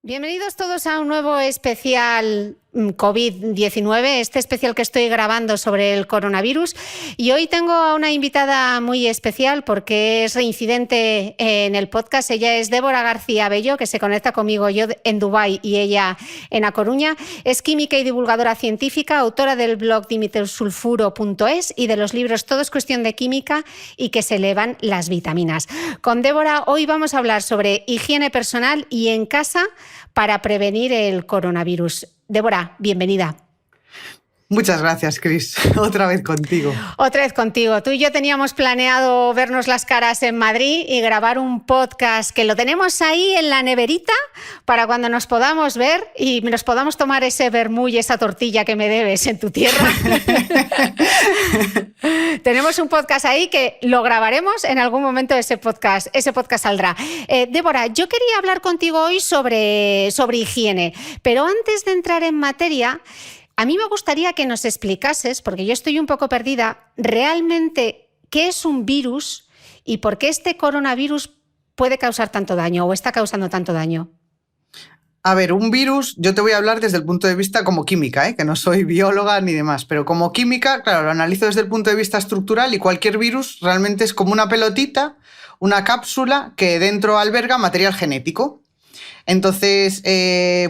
Bienvenidos todos a un nuevo especial COVID-19, este especial que estoy grabando sobre el coronavirus. Y hoy tengo a una invitada muy especial porque es reincidente en el podcast. Ella es Débora García Bello, que se conecta conmigo, yo en Dubái y ella en A Coruña. Es química y divulgadora científica, autora del blog dimitersulfuro.es y de los libros Todo es cuestión de química y que se elevan las vitaminas. Con Débora hoy vamos a hablar sobre higiene personal y en casa para prevenir el coronavirus. Débora, bienvenida. Muchas gracias, Cris. Otra vez contigo. Otra vez contigo. Tú y yo teníamos planeado vernos las caras en Madrid y grabar un podcast que lo tenemos ahí en la neverita para cuando nos podamos ver y nos podamos tomar ese vermú y esa tortilla que me debes en tu tierra. Tenemos un podcast ahí que lo grabaremos en algún momento. Ese podcast saldrá. Débora, yo quería hablar contigo hoy sobre higiene, pero antes de entrar en materia, a mí me gustaría que nos explicases, porque yo estoy un poco perdida, realmente qué es un virus y por qué este coronavirus puede causar tanto daño o está causando tanto daño. A ver, un virus, yo te voy a hablar desde el punto de vista como química, que no soy bióloga ni demás, pero como química, claro, lo analizo desde el punto de vista estructural y cualquier virus realmente es como una pelotita, una cápsula que dentro alberga material genético. Entonces,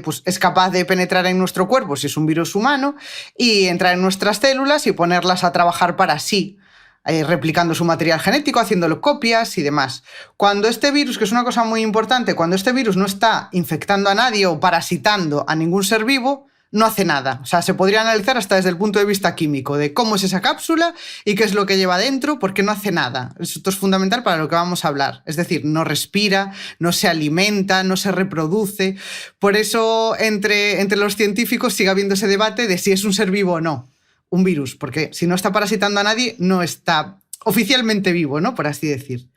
pues es capaz de penetrar en nuestro cuerpo si es un virus humano y entrar en nuestras células y ponerlas a trabajar para sí, replicando su material genético, haciéndolo copias y demás. Cuando este virus, que es una cosa muy importante, cuando este virus no está infectando a nadie o parasitando a ningún ser vivo, no hace nada. O sea, se podría analizar hasta desde el punto de vista químico, de cómo es esa cápsula y qué es lo que lleva dentro, porque no hace nada. Esto es fundamental para lo que vamos a hablar. Es decir, no respira, no se alimenta, no se reproduce. Por eso, entre los científicos sigue habiendo ese debate de si es un ser vivo o no, un virus, porque si no está parasitando a nadie, no está oficialmente vivo, ¿no? Por así decir.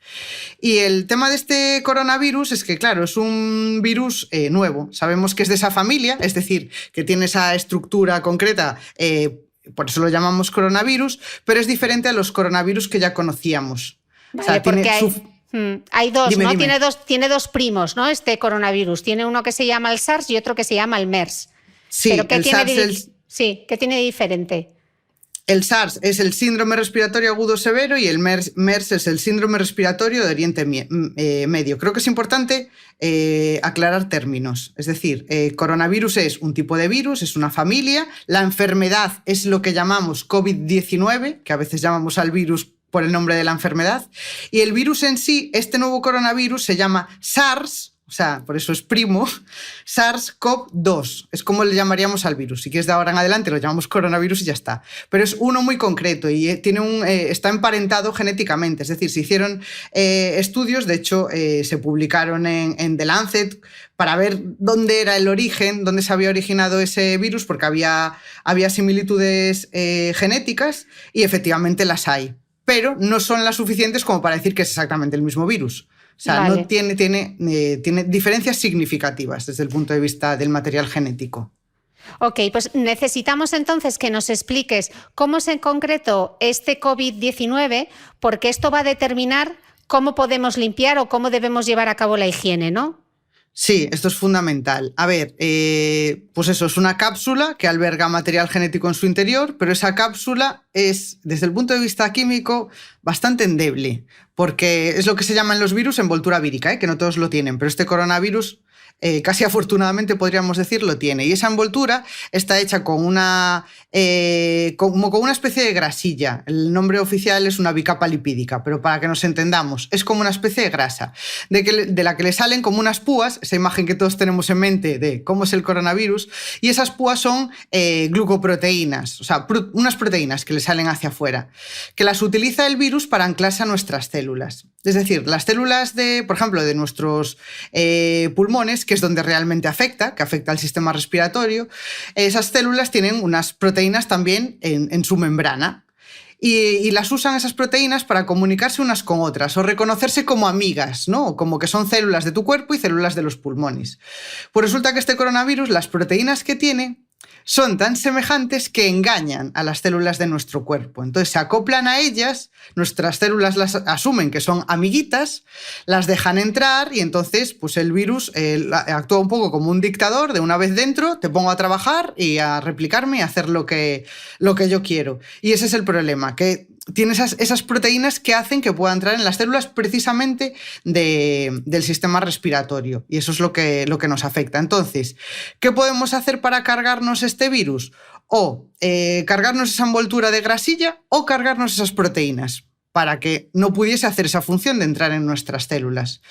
Y el tema de este coronavirus es que, claro, es un virus nuevo. Sabemos que es de esa familia, es decir, que tiene esa estructura concreta, por eso lo llamamos coronavirus, pero es diferente a los coronavirus que ya conocíamos. Vale, o sea, porque hay dos, dime, ¿no? Dime. Tiene dos primos, ¿no? Este coronavirus. Tiene uno que se llama el SARS y otro que se llama el MERS. Sí, ¿Pero qué el tiene SARS Sí, ¿qué tiene de diferente? El SARS es el síndrome respiratorio agudo severo y el MERS es el síndrome respiratorio de Oriente Medio. Creo que es importante aclarar términos. Es decir, coronavirus es un tipo de virus, es una familia. La enfermedad es lo que llamamos COVID-19, que a veces llamamos al virus por el nombre de la enfermedad. Y el virus en sí, este nuevo coronavirus, se llama SARS, o sea, por eso es primo, SARS-CoV-2. Es como le llamaríamos al virus. Si quieres, de ahora en adelante lo llamamos coronavirus y ya está. Pero es uno muy concreto y está emparentado genéticamente. Es decir, se hicieron estudios, de hecho, se publicaron en The Lancet para ver dónde era el origen, dónde se había originado ese virus, porque había similitudes genéticas y efectivamente las hay. Pero no son las suficientes como para decir que es exactamente el mismo virus. O sea, Vale. no tiene diferencias significativas desde el punto de vista del material genético. Ok, pues necesitamos entonces que nos expliques cómo es en concreto este COVID-19, porque esto va a determinar cómo podemos limpiar o cómo debemos llevar a cabo la higiene, ¿no? Sí, esto es fundamental. A ver, pues eso, es una cápsula que alberga material genético en su interior, pero esa cápsula es, desde el punto de vista químico, bastante endeble, porque es lo que se llama en los virus envoltura vírica, que no todos lo tienen, pero este coronavirus, casi afortunadamente podríamos decir, lo tiene. Y esa envoltura está hecha con como con una especie de grasilla. El nombre oficial es una bicapa lipídica, pero para que nos entendamos, es como una especie de grasa, de la que le salen como unas púas, esa imagen que todos tenemos en mente de cómo es el coronavirus, y esas púas son glucoproteínas, o sea, unas proteínas que le salen hacia afuera, que las utiliza el virus para anclarse a nuestras células. Es decir, las células, por ejemplo, de nuestros pulmones, que es donde realmente afecta, que afecta al sistema respiratorio, esas células tienen unas proteínas también en su membrana. Y las usan esas proteínas para comunicarse unas con otras o reconocerse como amigas, ¿no? Como que son células de tu cuerpo y células de los pulmones. Pues resulta que este coronavirus, las proteínas que tiene, son tan semejantes que engañan a las células de nuestro cuerpo. Entonces se acoplan a ellas, nuestras células las asumen que son amiguitas, las dejan entrar y entonces pues el virus actúa un poco como un dictador. De una vez dentro te pongo a trabajar y a replicarme y a hacer lo que yo quiero. Y ese es el problema, que tiene esas proteínas que hacen que pueda entrar en las células precisamente del sistema respiratorio. Y eso es lo que nos afecta. Entonces, ¿qué podemos hacer para cargarnos este virus? O cargarnos esa envoltura de grasilla o cargarnos esas proteínas para que no pudiese hacer esa función de entrar en nuestras células.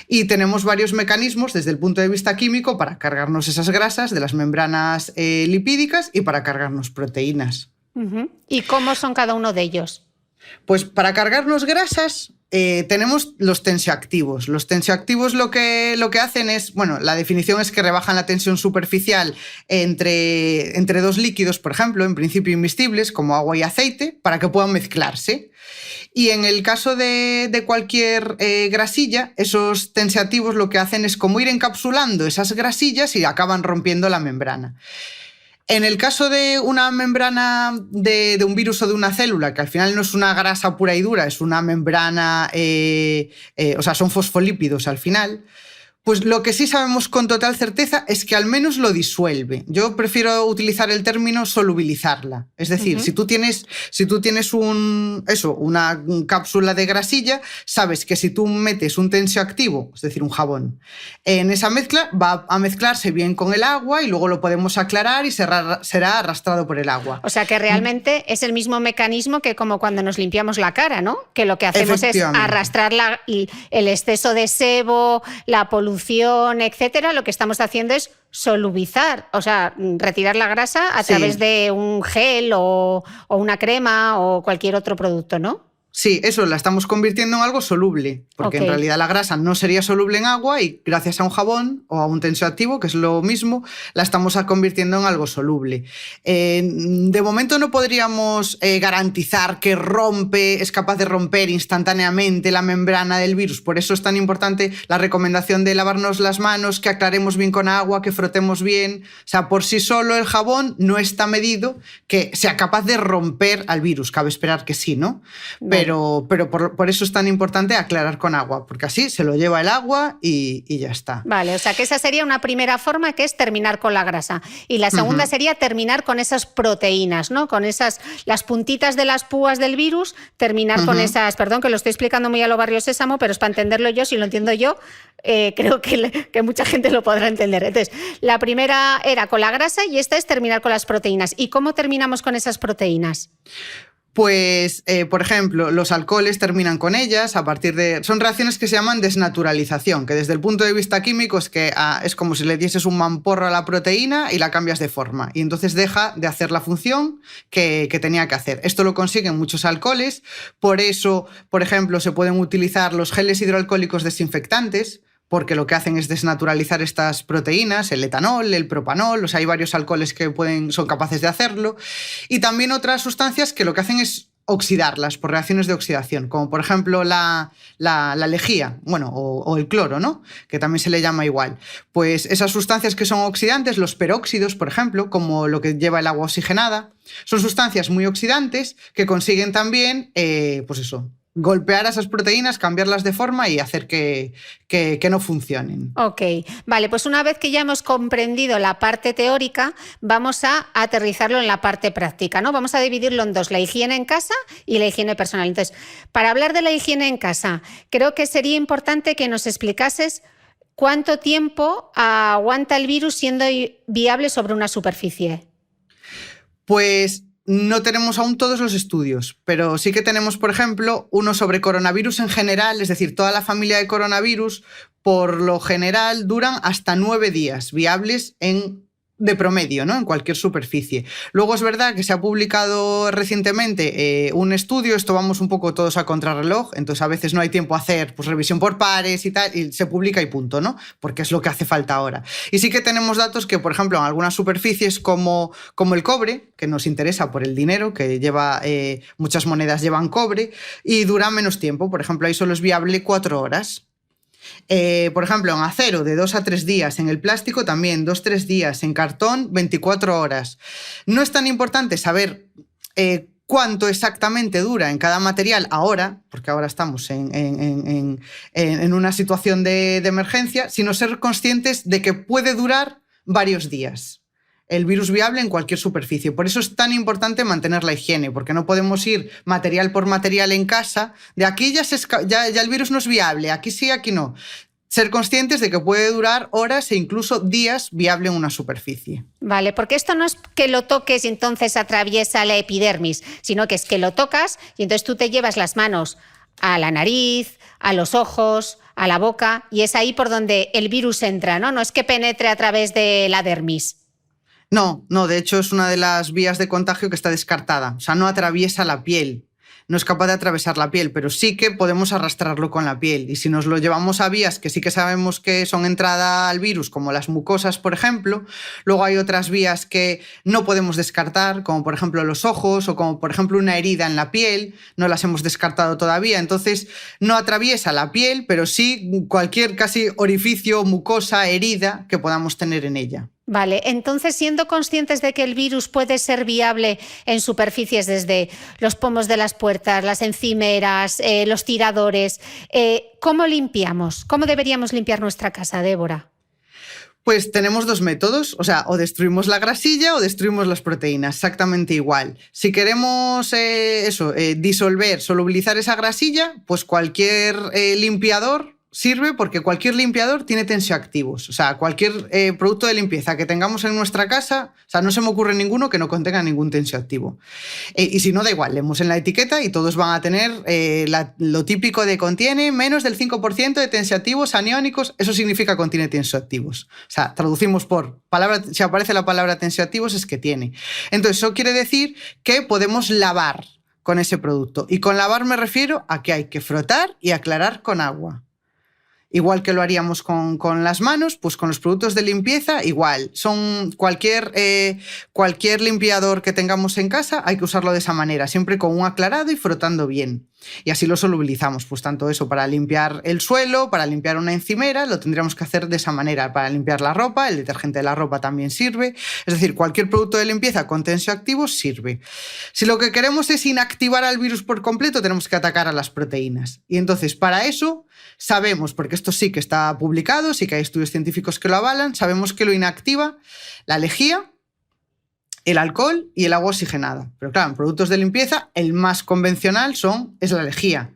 Y tenemos varios mecanismos desde el punto de vista químico para cargarnos esas grasas de las membranas lipídicas y para cargarnos proteínas. ¿Y cómo son cada uno de ellos? Pues para cargarnos grasas tenemos los tensioactivos. Los tensioactivos lo que hacen es, bueno, la definición es que rebajan la tensión superficial entre dos líquidos, por ejemplo, en principio invisibles, como agua y aceite, para que puedan mezclarse. Y en el caso de cualquier grasilla, esos tensioactivos lo que hacen es como ir encapsulando esas grasillas y acaban rompiendo la membrana. En el caso de una membrana de un virus o de una célula, que al final no es una grasa pura y dura, es una membrana, o sea, son fosfolípidos al final, pues lo que sí sabemos con total certeza es que al menos lo disuelve. Yo prefiero utilizar el término solubilizarla. Es decir, si tú tienes una cápsula de grasilla, sabes que si tú metes un tensioactivo, es decir, un jabón, en esa mezcla va a mezclarse bien con el agua y luego lo podemos aclarar y será arrastrado por el agua. O sea que realmente es el mismo mecanismo que como cuando nos limpiamos la cara, ¿no? Que lo que hacemos es arrastrar el exceso de sebo, la polución, etcétera. Lo que estamos haciendo es solubilizar, o sea, retirar la grasa a través de un gel o una crema o cualquier otro producto, ¿no? Sí, eso, la estamos convirtiendo en algo soluble, porque en realidad la grasa no sería soluble en agua y gracias a un jabón o a un tensioactivo, que es lo mismo, la estamos convirtiendo en algo soluble. De momento no podríamos garantizar que es capaz de romper instantáneamente la membrana del virus, por eso es tan importante la recomendación de lavarnos las manos, que aclaremos bien con agua, que frotemos bien. O sea, por sí solo el jabón no está medido que sea capaz de romper al virus, cabe esperar que sí, ¿no? Pero por eso es tan importante aclarar con agua, porque así se lo lleva el agua y ya está. Vale, o sea que esa sería una primera forma, que es terminar con la grasa. Y la segunda sería terminar con esas proteínas, ¿no? Con las puntitas de las púas del virus, terminar con esas, perdón que lo estoy explicando muy a lo Barrio Sésamo, pero es para entenderlo yo, si lo entiendo yo, creo que mucha gente lo podrá entender. Entonces, la primera era con la grasa y esta es terminar con las proteínas. ¿Y cómo terminamos con esas proteínas? Pues, por ejemplo, los alcoholes terminan con ellas a partir de... Son reacciones que se llaman desnaturalización, que desde el punto de vista químico es como si le dieses un mamporro a la proteína y la cambias de forma. Y entonces deja de hacer la función que tenía que hacer. Esto lo consiguen muchos alcoholes. Por eso, por ejemplo, se pueden utilizar los geles hidroalcohólicos desinfectantes, porque lo que hacen es desnaturalizar estas proteínas, el etanol, el propanol, o sea, hay varios alcoholes que son capaces de hacerlo, y también otras sustancias que lo que hacen es oxidarlas por reacciones de oxidación, como por ejemplo la lejía, bueno, o el cloro, ¿no? Que también se le llama igual. Pues esas sustancias que son oxidantes, los peróxidos, por ejemplo, como lo que lleva el agua oxigenada, son sustancias muy oxidantes que consiguen también, pues eso, golpear a esas proteínas, cambiarlas de forma y hacer que no funcionen. Ok, vale, pues una vez que ya hemos comprendido la parte teórica, vamos a aterrizarlo en la parte práctica, ¿no? Vamos a dividirlo en dos, la higiene en casa y la higiene personal. Entonces, para hablar de la higiene en casa, creo que sería importante que nos explicases cuánto tiempo aguanta el virus siendo viable sobre una superficie. Pues no tenemos aún todos los estudios, pero sí que tenemos, por ejemplo, uno sobre coronavirus en general, es decir, toda la familia de coronavirus, por lo general duran hasta 9 días viables de promedio, ¿no? En cualquier superficie. Luego es verdad que se ha publicado recientemente un estudio, esto vamos un poco todos a contrarreloj, entonces a veces no hay tiempo a hacer pues, revisión por pares y tal, y se publica y punto, ¿no? Porque es lo que hace falta ahora. Y sí que tenemos datos que, por ejemplo, en algunas superficies como el cobre, que nos interesa por el dinero, que lleva muchas monedas llevan cobre, y dura menos tiempo. Por ejemplo, ahí solo es viable 4 horas. Por ejemplo, en acero, de 2 a 3 días. En el plástico también, 2-3 días. En cartón, 24 horas. No es tan importante saber cuánto exactamente dura en cada material ahora, porque ahora estamos en una situación de emergencia, sino ser conscientes de que puede durar varios días el virus viable en cualquier superficie. Por eso es tan importante mantener la higiene, porque no podemos ir material por material en casa, de aquí ya el virus no es viable, aquí sí, aquí no. Ser conscientes de que puede durar horas e incluso días viable en una superficie. Vale, porque esto no es que lo toques y entonces atraviesa la epidermis, sino que es que lo tocas y entonces tú te llevas las manos a la nariz, a los ojos, a la boca, y es ahí por donde el virus entra, ¿no? No es que penetre a través de la dermis. No, de hecho es una de las vías de contagio que está descartada. O sea, no atraviesa la piel, no es capaz de atravesar la piel, pero sí que podemos arrastrarlo con la piel. Y si nos lo llevamos a vías que sí que sabemos que son entrada al virus, como las mucosas, por ejemplo, luego hay otras vías que no podemos descartar, como por ejemplo los ojos o como por ejemplo una herida en la piel, no las hemos descartado todavía. Entonces no atraviesa la piel, pero sí cualquier casi orificio, mucosa, herida que podamos tener en ella. Vale, entonces siendo conscientes de que el virus puede ser viable en superficies desde los pomos de las puertas, las encimeras, los tiradores, ¿cómo limpiamos? ¿Cómo deberíamos limpiar nuestra casa, Débora? Pues tenemos 2 métodos, o sea, o destruimos la grasilla o destruimos las proteínas, exactamente igual. Si queremos disolver, solubilizar esa grasilla, pues cualquier limpiador sirve, porque cualquier limpiador tiene tensioactivos. O sea, cualquier producto de limpieza que tengamos en nuestra casa, o sea, no se me ocurre ninguno que no contenga ningún tensioactivo. Y si no, da igual, leemos en la etiqueta y todos van a tener lo típico de contiene menos del 5% de tensioactivos aniónicos. Eso significa contiene tensioactivos. O sea, traducimos por palabra, si aparece la palabra tensioactivos es que tiene. Entonces, eso quiere decir que podemos lavar con ese producto. Y con lavar me refiero a que hay que frotar y aclarar con agua. Igual que lo haríamos con las manos, pues con los productos de limpieza igual. Son cualquier limpiador que tengamos en casa hay que usarlo de esa manera, siempre con un aclarado y frotando bien. Y así lo solubilizamos, pues tanto eso para limpiar el suelo, para limpiar una encimera, lo tendríamos que hacer de esa manera. Para limpiar la ropa, el detergente de la ropa también sirve. Es decir, cualquier producto de limpieza con tensioactivos sirve. Si lo que queremos es inactivar al virus por completo, tenemos que atacar a las proteínas. Y entonces, para eso, sabemos, porque esto sí que está publicado, sí que hay estudios científicos que lo avalan, sabemos que lo inactiva la lejía, el alcohol y el agua oxigenada. Pero claro, en productos de limpieza, el más convencional es la lejía.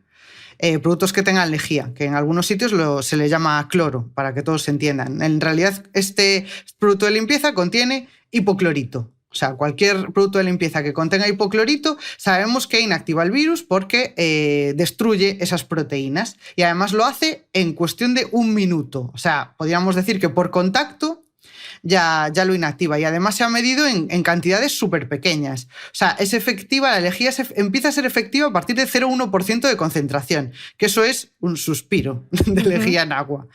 Productos que tengan lejía, que en algunos sitios se le llama cloro, para que todos se entiendan. En realidad, este producto de limpieza contiene hipoclorito. O sea, cualquier producto de limpieza que contenga hipoclorito, sabemos que inactiva el virus porque destruye esas proteínas. Y además lo hace en cuestión de 1 minuto. O sea, podríamos decir que por contacto ya lo inactiva. Y además se ha medido en cantidades súper pequeñas. O sea, es efectiva, la lejía empieza a ser efectiva a partir de 0,1% de concentración, que eso es un suspiro de lejía en agua.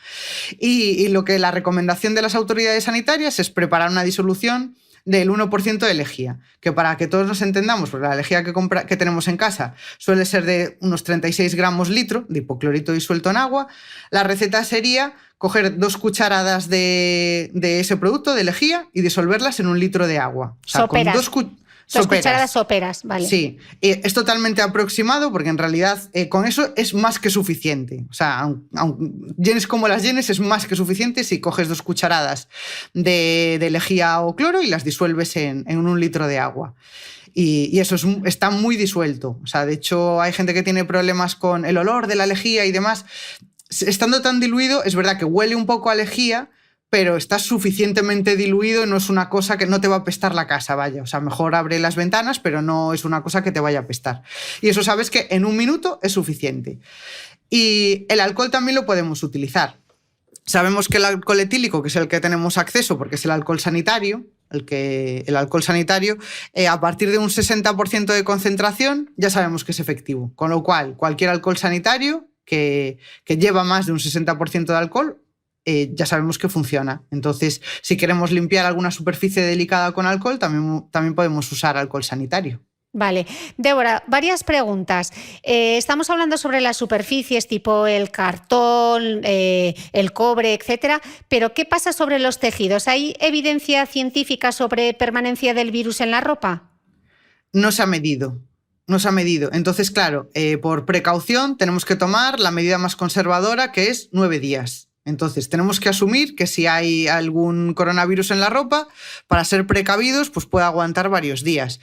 Y lo que la recomendación de las autoridades sanitarias es preparar una disolución del 1% de lejía, que para que todos nos entendamos, porque la lejía que tenemos en casa suele ser de unos 36 gramos litro de hipoclorito disuelto en agua, la receta sería coger 2 cucharadas de ese producto de lejía y disolverlas en 1 litro de agua. O sea, soperas. Con 2 cucharadas soperas, vale. Sí, es totalmente aproximado porque en realidad con eso es más que suficiente. O sea, llenes como las llenes, es más que suficiente si coges 2 cucharadas de lejía o cloro y las disuelves en 1 litro de agua. Y eso está muy disuelto. O sea, de hecho, hay gente que tiene problemas con el olor de la lejía y demás. Estando tan diluido, es verdad que huele un poco a lejía, pero está suficientemente diluido, no es una cosa que no te va a apestar la casa, vaya. O sea, mejor abre las ventanas, pero no es una cosa que te vaya a apestar. Y eso sabes que en 1 minuto es suficiente. Y el alcohol también lo podemos utilizar. Sabemos que el alcohol etílico, que es el que tenemos acceso porque es el alcohol sanitario, el alcohol sanitario, a partir de un 60% de concentración ya sabemos que es efectivo. Con lo cual, cualquier alcohol sanitario que lleva más de un 60% de alcohol, ya sabemos que funciona. Entonces, si queremos limpiar alguna superficie delicada con alcohol, también podemos usar alcohol sanitario. Vale. Débora, varias preguntas. Estamos hablando sobre las superficies tipo el cartón, el cobre, etcétera, pero ¿qué pasa sobre los tejidos? ¿Hay evidencia científica sobre permanencia del virus en la ropa? No se ha medido. No se ha medido. Entonces, claro, por precaución tenemos que tomar la medida más conservadora, que es 9 días. Entonces, tenemos que asumir que si hay algún coronavirus en la ropa, para ser precavidos, pues puede aguantar varios días.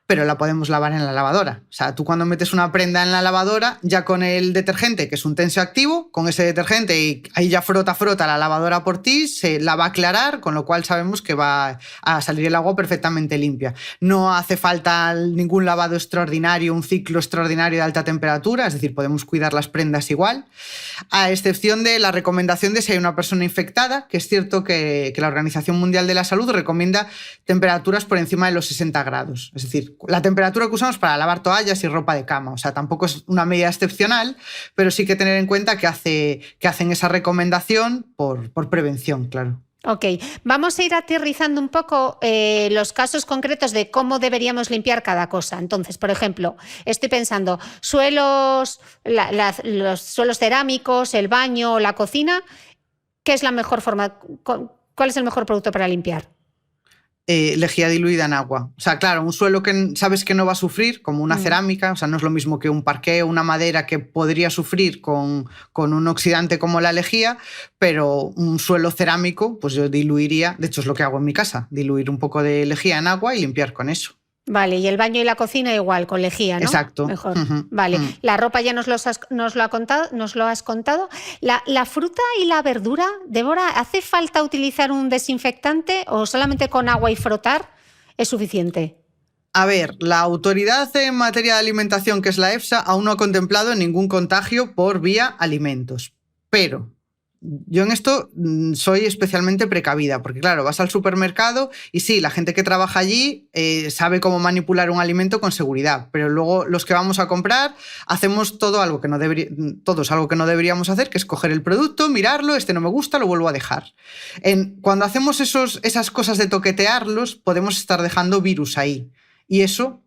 Pero la podemos lavar en la lavadora. O sea, tú cuando metes una prenda en la lavadora, ya con el detergente, que es un tensioactivo, con ese detergente y ahí ya frota la lavadora por ti, se la va a aclarar, con lo cual sabemos que va a salir el agua perfectamente limpia. No hace falta ningún lavado extraordinario, un ciclo extraordinario de alta temperatura, es decir, podemos cuidar las prendas igual, a excepción de la recomendación de si hay una persona infectada, que es cierto que la Organización Mundial de la Salud recomienda temperaturas por encima de los 60 grados. Es decir, la temperatura que usamos para lavar toallas y ropa de cama. O sea, tampoco es una medida excepcional, pero sí que tener en cuenta que hacen esa recomendación por prevención, claro. Ok, vamos a ir aterrizando un poco los casos concretos de cómo deberíamos limpiar cada cosa. Entonces, por ejemplo, estoy pensando, suelos, los suelos cerámicos, el baño, la cocina, ¿qué es la mejor forma? ¿Cuál es el mejor producto para limpiar? Lejía diluida en agua. O sea, claro, un suelo que sabes que no va a sufrir, como una cerámica, o sea, no es lo mismo que un parqué o una madera que podría sufrir con un oxidante como la lejía, pero un suelo cerámico, pues yo diluiría, de hecho es lo que hago en mi casa, diluir un poco de lejía en agua y limpiar con eso. Vale, y el baño y la cocina igual, con lejía, ¿no? Exacto. Mejor. Vale, la ropa ya nos lo has contado. La fruta y la verdura, Débora, ¿hace falta utilizar un desinfectante o solamente con agua y frotar es suficiente? A ver, la autoridad en materia de alimentación, que es la EFSA, aún no ha contemplado ningún contagio por vía alimentos. Pero yo en esto soy especialmente precavida, porque claro, vas al supermercado y sí, la gente que trabaja allí sabe cómo manipular un alimento con seguridad, pero luego los que vamos a comprar hacemos algo que no deberíamos hacer, que es coger el producto, mirarlo, este no me gusta, lo vuelvo a dejar. Cuando hacemos esas cosas de toquetearlos, podemos estar dejando virus ahí, y eso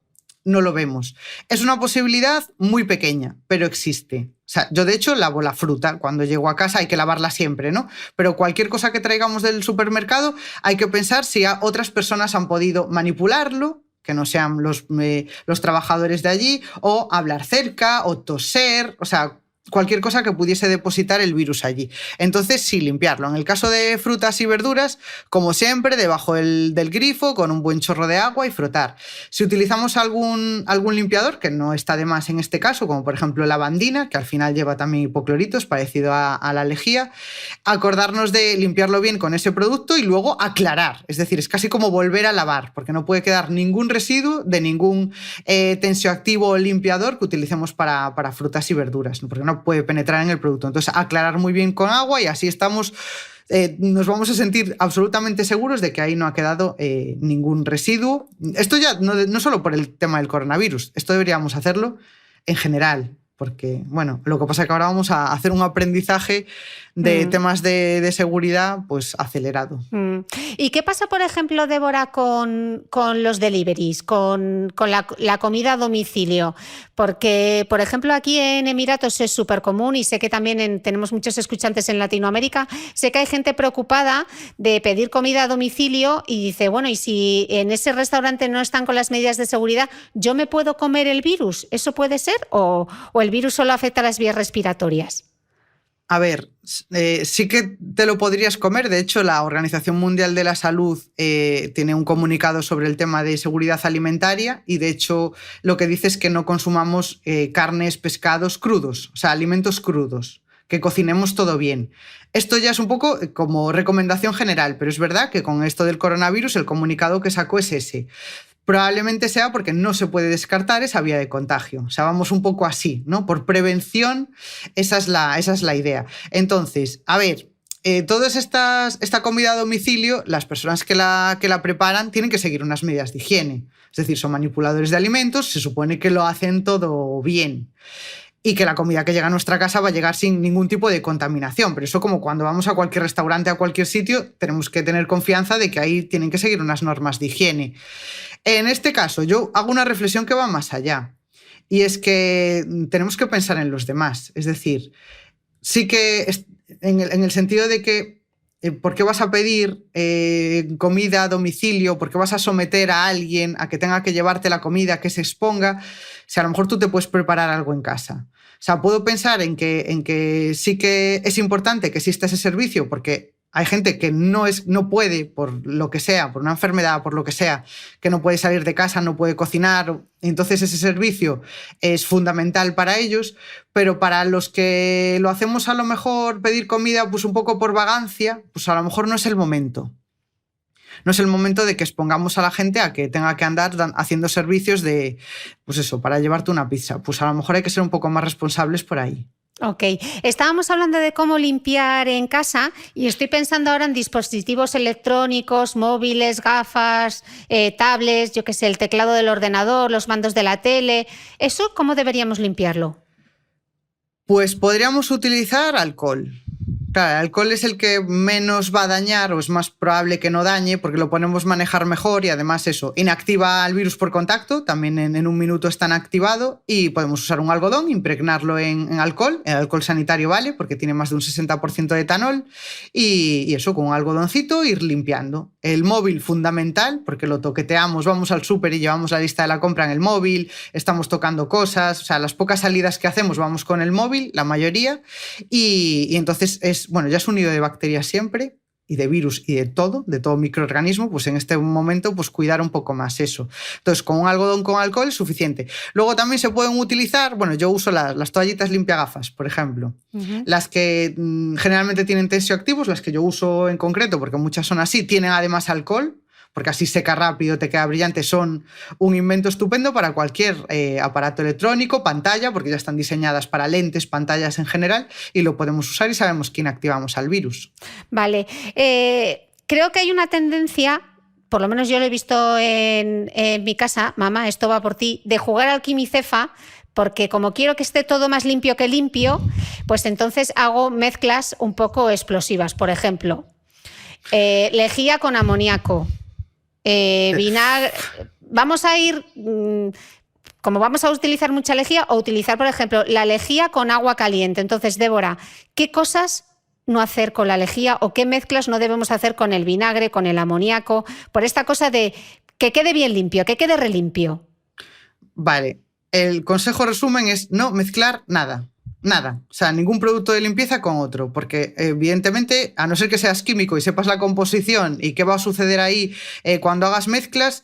no lo vemos. Es una posibilidad muy pequeña, pero existe. O sea, yo de hecho lavo la fruta cuando llego a casa, hay que lavarla siempre, ¿no? Pero cualquier cosa que traigamos del supermercado hay que pensar si otras personas han podido manipularlo, que no sean los trabajadores de allí, o hablar cerca, o toser, o sea, cualquier cosa que pudiese depositar el virus allí. Entonces, sí, limpiarlo. En el caso de frutas y verduras, como siempre, debajo del grifo, con un buen chorro de agua y frotar. Si utilizamos algún limpiador, que no está de más en este caso, como por ejemplo lavandina, que al final lleva también hipoclorito, es parecido a la lejía, acordarnos de limpiarlo bien con ese producto y luego aclarar. Es decir, es casi como volver a lavar, porque no puede quedar ningún residuo de ningún tensioactivo o limpiador que utilicemos para frutas y verduras, ¿no? Porque no puede penetrar en el producto. Entonces, aclarar muy bien con agua y así nos vamos a sentir absolutamente seguros de que ahí no ha quedado ningún residuo. Esto ya no solo por el tema del coronavirus, esto deberíamos hacerlo en general, porque, bueno, lo que pasa es que ahora vamos a hacer un aprendizaje de temas de seguridad pues acelerado. ¿Y qué pasa, por ejemplo, Débora, con los deliveries, con la comida a domicilio? Porque, por ejemplo, aquí en Emiratos es súper común y sé que también tenemos muchos escuchantes en Latinoamérica, sé que hay gente preocupada de pedir comida a domicilio y dice, bueno, y si en ese restaurante no están con las medidas de seguridad, ¿yo me puedo comer el virus? ¿Eso puede ser? ¿O el virus solo afecta a las vías respiratorias? A ver, sí que te lo podrías comer. De hecho, la Organización Mundial de la Salud tiene un comunicado sobre el tema de seguridad alimentaria y, de hecho, lo que dice es que no consumamos carnes, pescados crudos, o sea, alimentos crudos, que cocinemos todo bien. Esto ya es un poco como recomendación general, pero es verdad que con esto del coronavirus el comunicado que sacó es ese. Probablemente sea porque no se puede descartar esa vía de contagio. O sea, vamos un poco así, ¿no? Por prevención, esa es la idea. Entonces, a ver, toda esta comida a domicilio, las personas que la preparan tienen que seguir unas medidas de higiene. Es decir, son manipuladores de alimentos, se supone que lo hacen todo bien. y que la comida que llega a nuestra casa va a llegar sin ningún tipo de contaminación. Pero eso, como cuando vamos a cualquier restaurante, a cualquier sitio, tenemos que tener confianza de que ahí tienen que seguir unas normas de higiene. En este caso, yo hago una reflexión que va más allá, y es que tenemos que pensar en los demás. Es decir, sí que en el sentido de que ¿por qué vas a pedir comida a domicilio? ¿Por qué vas a someter a alguien a que tenga que llevarte la comida, que se exponga? Si a lo mejor tú te puedes preparar algo en casa. O sea, puedo pensar en que sí que es importante que exista ese servicio, porque hay gente que no puede, por lo que sea, por una enfermedad, por lo que sea, que no puede salir de casa, no puede cocinar. Entonces ese servicio es fundamental para ellos, pero para los que lo hacemos a lo mejor pedir comida pues un poco por vagancia, pues a lo mejor no es el momento. No es el momento de que expongamos a la gente a que tenga que andar haciendo servicios de, pues eso, para llevarte una pizza. Pues a lo mejor hay que ser un poco más responsables por ahí. Ok, estábamos hablando de cómo limpiar en casa y estoy pensando ahora en dispositivos electrónicos, móviles, gafas, tablets, yo qué sé, el teclado del ordenador, los mandos de la tele. ¿Eso cómo deberíamos limpiarlo? Pues podríamos utilizar alcohol. Claro, el alcohol es el que menos va a dañar, o es más probable que no dañe, porque lo podemos manejar mejor y además eso, inactiva el virus por contacto, también en un minuto está activado, y podemos usar un algodón, impregnarlo en alcohol, el alcohol sanitario vale, porque tiene más de un 60% de etanol, y eso, con un algodoncito ir limpiando. El móvil fundamental, porque lo toqueteamos, vamos al súper y llevamos la lista de la compra en el móvil, estamos tocando cosas, o sea, las pocas salidas que hacemos vamos con el móvil, la mayoría, y entonces ya es un nido de bacterias siempre, y de virus y de todo microorganismo, pues en este momento pues cuidar un poco más eso. Entonces, con un algodón con alcohol es suficiente. Luego también se pueden utilizar, yo uso las toallitas limpiagafas, por ejemplo. Las que generalmente tienen tensioactivos, las que yo uso en concreto, porque muchas son así, tienen además alcohol, porque así seca rápido, te queda brillante, son un invento estupendo para cualquier aparato electrónico, pantalla, porque ya están diseñadas para lentes, pantallas en general, y lo podemos usar y sabemos que inactivamos al virus. Vale, creo que hay una tendencia, por lo menos yo lo he visto en mi casa, mamá, esto va por ti, de jugar al quimicefa, porque como quiero que esté todo más limpio que limpio, pues entonces hago mezclas un poco explosivas. Por ejemplo, lejía con amoníaco, vinagre. Vamos a ir, como vamos a utilizar mucha lejía, o utilizar, por ejemplo, la lejía con agua caliente. Entonces, Débora, ¿qué cosas no hacer con la lejía o qué mezclas no debemos hacer con el vinagre, con el amoníaco, por esta cosa de que quede bien limpio, que quede relimpio? Vale, el consejo resumen es no mezclar nada. Nada, o sea, ningún producto de limpieza con otro, porque evidentemente, a no ser que seas químico y sepas la composición y qué va a suceder ahí cuando hagas mezclas,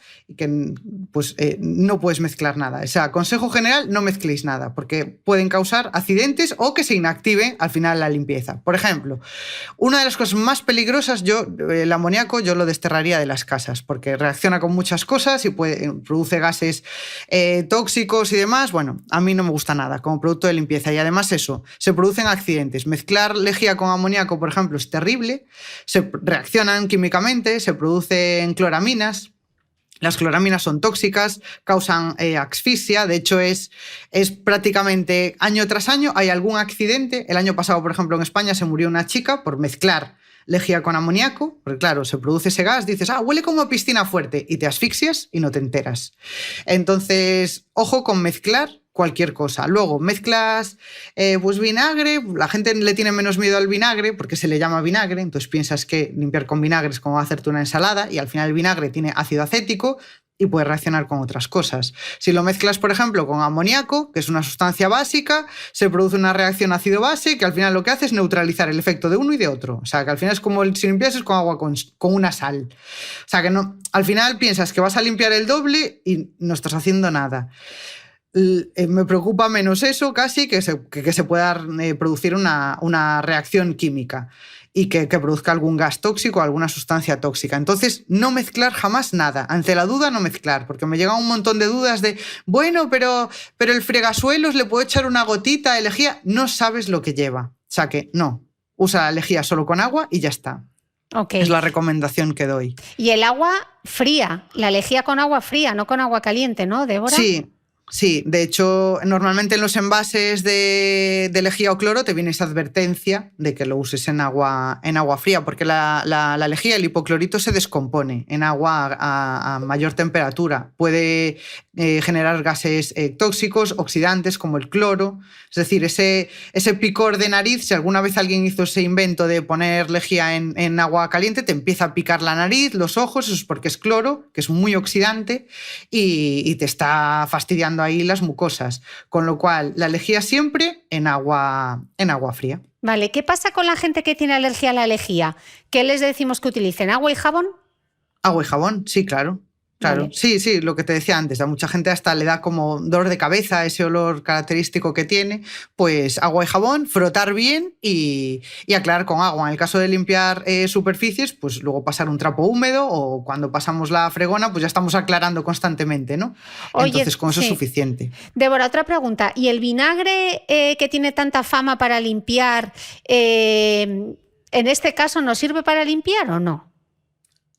no puedes mezclar nada. O sea, consejo general, no mezcléis nada, porque pueden causar accidentes o que se inactive al final la limpieza. Por ejemplo, una de las cosas más peligrosas, el amoníaco yo lo desterraría de las casas, porque reacciona con muchas cosas y produce gases tóxicos y demás. Bueno, a mí no me gusta nada como producto de limpieza, y además eso, se producen accidentes. Mezclar lejía con amoníaco, por ejemplo, es terrible. Se reaccionan químicamente, se producen cloraminas. Las cloraminas son tóxicas, causan asfixia. De hecho, es prácticamente año tras año hay algún accidente. El año pasado, por ejemplo, en España se murió una chica por mezclar lejía con amoníaco, porque claro, se produce ese gas, dices, huele como a piscina fuerte, y te asfixias y no te enteras. Entonces, ojo con mezclar cualquier cosa. Luego, mezclas vinagre, la gente le tiene menos miedo al vinagre porque se le llama vinagre, entonces piensas que limpiar con vinagre es como hacerte una ensalada, y al final el vinagre tiene ácido acético y puede reaccionar con otras cosas. Si lo mezclas, por ejemplo, con amoníaco, que es una sustancia básica, se produce una reacción ácido-base que al final lo que hace es neutralizar el efecto de uno y de otro. O sea, que al final es como si limpiases con agua con una sal. O sea, que no, al final piensas que vas a limpiar el doble y no estás haciendo nada. Me preocupa menos eso casi que se pueda producir una reacción química y que produzca algún gas tóxico o alguna sustancia tóxica. Entonces, no mezclar jamás nada. Ante la duda, no mezclar, porque me llegan un montón de dudas de, pero el fregasuelos le puedo echar una gotita de lejía. No sabes lo que lleva. O sea que no, usa la lejía solo con agua y ya está. Okay. Es la recomendación que doy. Y el agua fría, la lejía con agua fría, no con agua caliente, ¿no, Débora? Sí. Sí, de hecho, normalmente en los envases de lejía o cloro te viene esa advertencia de que lo uses en agua fría, porque la lejía, el hipoclorito, se descompone en agua a mayor temperatura. Puede generar gases tóxicos, oxidantes, como el cloro. Es decir, ese picor de nariz, si alguna vez alguien hizo ese invento de poner lejía en agua caliente, te empieza a picar la nariz, los ojos, eso es porque es cloro, que es muy oxidante y te está fastidiando ahí las mucosas, con lo cual la lejía siempre en agua fría. Vale, ¿qué pasa con la gente que tiene alergia a la lejía? ¿Qué les decimos que utilicen? ¿Agua y jabón? Agua y jabón, sí, claro. Claro, Vale. sí, lo que te decía antes, a mucha gente hasta le da como dolor de cabeza, ese olor característico que tiene, pues agua y jabón, frotar bien y aclarar con agua. En el caso de limpiar superficies, pues luego pasar un trapo húmedo o cuando pasamos la fregona, pues ya estamos aclarando constantemente, ¿no? Oye, Entonces con eso sí. es suficiente. Débora, otra pregunta. ¿Y el vinagre que tiene tanta fama para limpiar, en este caso, nos sirve para limpiar o no?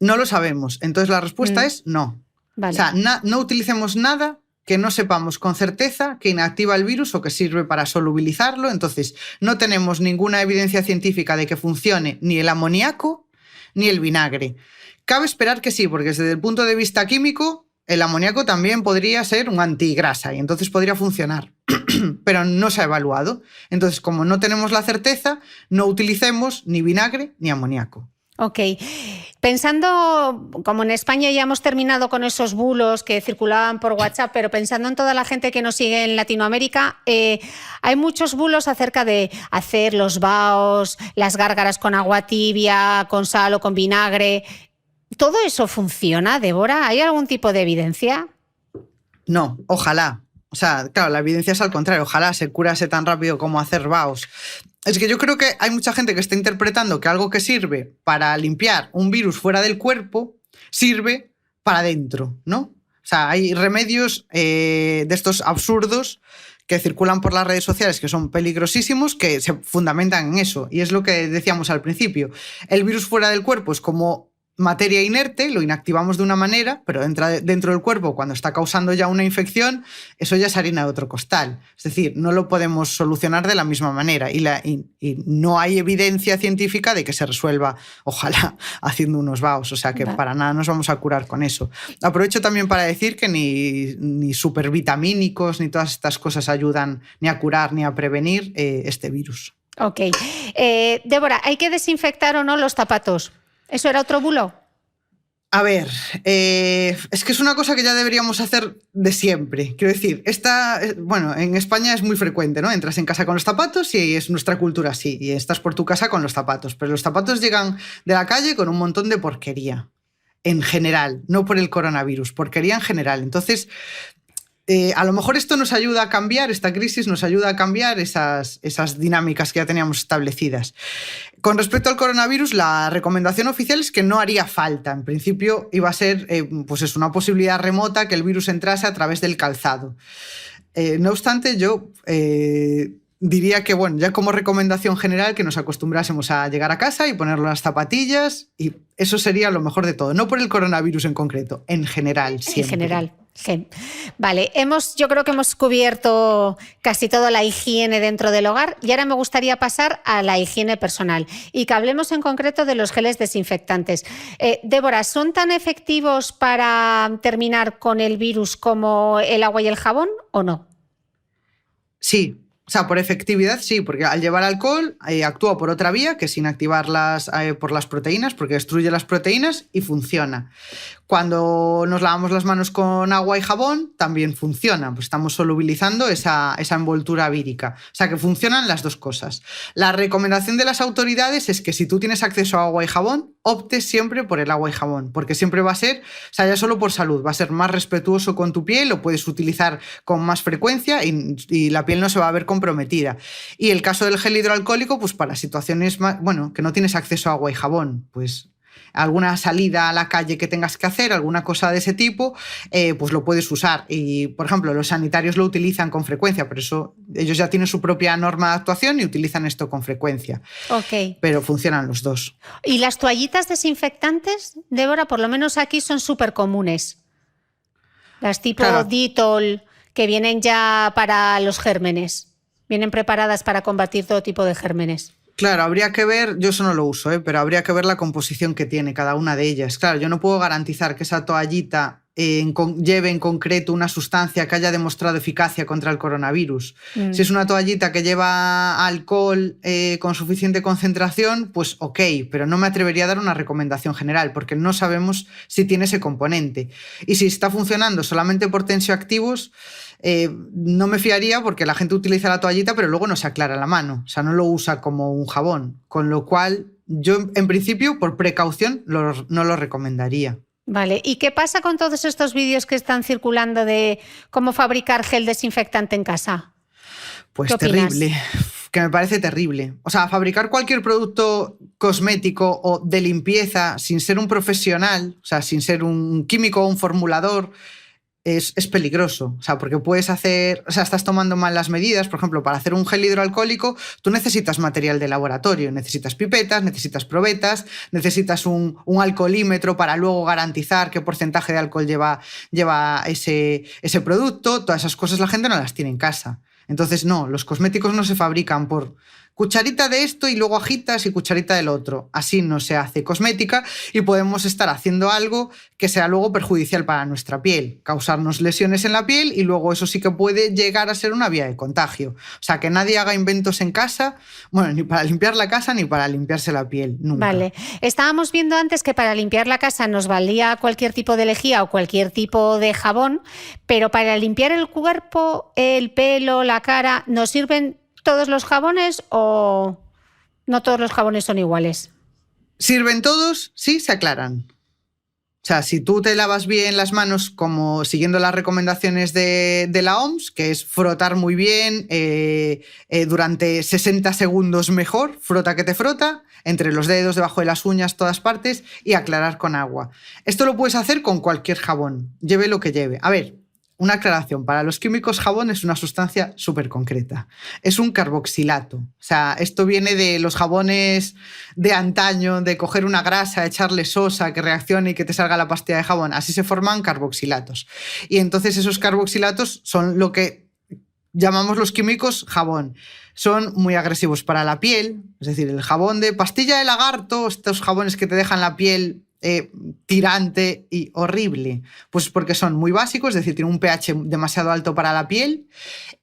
No lo sabemos. Entonces la respuesta es no. Vale. O sea, no utilicemos nada que no sepamos con certeza que inactiva el virus o que sirve para solubilizarlo. Entonces, no tenemos ninguna evidencia científica de que funcione ni el amoníaco ni el vinagre. Cabe esperar que sí, porque desde el punto de vista químico, el amoníaco también podría ser un antigrasa y entonces podría funcionar, pero no se ha evaluado. Entonces, como no tenemos la certeza, no utilicemos ni vinagre ni amoníaco. Ok. Pensando, como en España ya hemos terminado con esos bulos que circulaban por WhatsApp, pero pensando en toda la gente que nos sigue en Latinoamérica, hay muchos bulos acerca de hacer los baos, las gárgaras con agua tibia, con sal o con vinagre. ¿Todo eso funciona, Débora? ¿Hay algún tipo de evidencia? No, ojalá. O sea, claro, la evidencia es al contrario. Ojalá se curase tan rápido como hacer baos. Es que yo creo que hay mucha gente que está interpretando que algo que sirve para limpiar un virus fuera del cuerpo sirve para dentro, ¿no? O sea, hay remedios de estos absurdos que circulan por las redes sociales que son peligrosísimos, que se fundamentan en eso. Y es lo que decíamos al principio. El virus fuera del cuerpo es como materia inerte, lo inactivamos de una manera, pero entra dentro del cuerpo cuando está causando ya una infección, eso ya es harina de otro costal. Es decir, no lo podemos solucionar de la misma manera y no hay evidencia científica de que se resuelva, ojalá, haciendo unos baos. O sea que para nada nos vamos a curar con eso. Aprovecho también para decir que ni supervitamínicos ni todas estas cosas ayudan ni a curar ni a prevenir este virus. Ok. Débora, ¿hay que desinfectar o no los zapatos? ¿Eso era otro bulo? A ver, es que es una cosa que ya deberíamos hacer de siempre. Quiero decir, bueno, en España es muy frecuente, ¿no? Entras en casa con los zapatos y es nuestra cultura así, y estás por tu casa con los zapatos. Pero los zapatos llegan de la calle con un montón de porquería, en general, no por el coronavirus, porquería en general. Entonces, a lo mejor esto nos ayuda a cambiar, esta crisis nos ayuda a cambiar esas dinámicas que ya teníamos establecidas. Con respecto al coronavirus, la recomendación oficial es que no haría falta. En principio iba a ser pues es una posibilidad remota que el virus entrase a través del calzado. No obstante, yo diría que, bueno, ya como recomendación general, que nos acostumbrásemos a llegar a casa y poner las zapatillas, y eso sería lo mejor de todo. No por el coronavirus en concreto, en general. Siempre. En general. Sí. Vale, yo creo que hemos cubierto casi toda la higiene dentro del hogar y ahora me gustaría pasar a la higiene personal y que hablemos en concreto de los geles desinfectantes. Débora, ¿son tan efectivos para terminar con el virus como el agua y el jabón o no? Sí. O sea, por efectividad sí, porque al llevar alcohol actúa por otra vía, que es inactivarlas por las proteínas, porque destruye las proteínas y funciona. Cuando nos lavamos las manos con agua y jabón, también funciona, pues estamos solubilizando esa envoltura vírica. O sea, que funcionan las dos cosas. La recomendación de las autoridades es que si tú tienes acceso a agua y jabón, optes siempre por el agua y jabón, porque siempre va a ser, o sea, ya solo por salud, va a ser más respetuoso con tu piel, lo puedes utilizar con más frecuencia y la piel no se va a ver comprometida. Y el caso del gel hidroalcohólico, pues para situaciones más, bueno, que no tienes acceso a agua y jabón, pues alguna salida a la calle que tengas que hacer, alguna cosa de ese tipo, pues lo puedes usar. Y, por ejemplo, los sanitarios lo utilizan con frecuencia, por eso ellos ya tienen su propia norma de actuación y utilizan esto con frecuencia. Ok. Pero funcionan los dos. ¿Y las toallitas desinfectantes, Débora? Por lo menos aquí son súper comunes. Las tipo claro. Dettol, que vienen ya para los gérmenes, vienen preparadas para combatir todo tipo de gérmenes. Claro, habría que ver, yo eso no lo uso, pero habría que ver la composición que tiene cada una de ellas. Claro, yo no puedo garantizar que esa toallita lleve en concreto una sustancia que haya demostrado eficacia contra el coronavirus. Si es una toallita que lleva alcohol con suficiente concentración, pues ok, pero no me atrevería a dar una recomendación general porque no sabemos si tiene ese componente. Y si está funcionando solamente por tensioactivos, no me fiaría porque la gente utiliza la toallita pero luego no se aclara la mano, o sea, no lo usa como un jabón, con lo cual yo en principio por precaución no lo recomendaría. Vale, ¿y qué pasa con todos estos vídeos que están circulando de cómo fabricar gel desinfectante en casa? Pues terrible, que me parece terrible. O sea, fabricar cualquier producto cosmético o de limpieza sin ser un profesional, o sea, sin ser un químico o un formulador, es peligroso, o sea, porque puedes hacer, o sea, estás tomando mal las medidas. Por ejemplo, para hacer un gel hidroalcohólico, tú necesitas material de laboratorio, necesitas pipetas, necesitas probetas, necesitas un alcoholímetro para luego garantizar qué porcentaje de alcohol lleva ese producto. Todas esas cosas la gente no las tiene en casa. Entonces, no, los cosméticos no se fabrican por cucharita de esto y luego agitas y cucharita del otro. Así no se hace cosmética y podemos estar haciendo algo que sea luego perjudicial para nuestra piel, causarnos lesiones en la piel y luego eso sí que puede llegar a ser una vía de contagio. O sea, que nadie haga inventos en casa, bueno, ni para limpiar la casa ni para limpiarse la piel, nunca. Vale, estábamos viendo antes que para limpiar la casa nos valía cualquier tipo de lejía o cualquier tipo de jabón, pero para limpiar el cuerpo, el pelo, la cara, ¿nos sirven todos los jabones o no todos los jabones son iguales? ¿Sirven todos? Sí, se aclaran. O sea, si tú te lavas bien las manos como siguiendo las recomendaciones de la OMS, que es frotar muy bien durante 60 segundos mejor, frota que te frota, entre los dedos, debajo de las uñas, todas partes, y aclarar con agua. Esto lo puedes hacer con cualquier jabón, lleve lo que lleve. A ver, una aclaración, para los químicos jabón es una sustancia súper concreta. Es un carboxilato. O sea, esto viene de los jabones de antaño, de coger una grasa, echarle sosa, que reaccione y que te salga la pastilla de jabón. Así se forman carboxilatos. Y entonces esos carboxilatos son lo que llamamos los químicos jabón. Son muy agresivos para la piel, es decir, el jabón de pastilla de lagarto, estos jabones que te dejan la piel tirante y horrible, pues porque son muy básicos, es decir, tienen un pH demasiado alto para la piel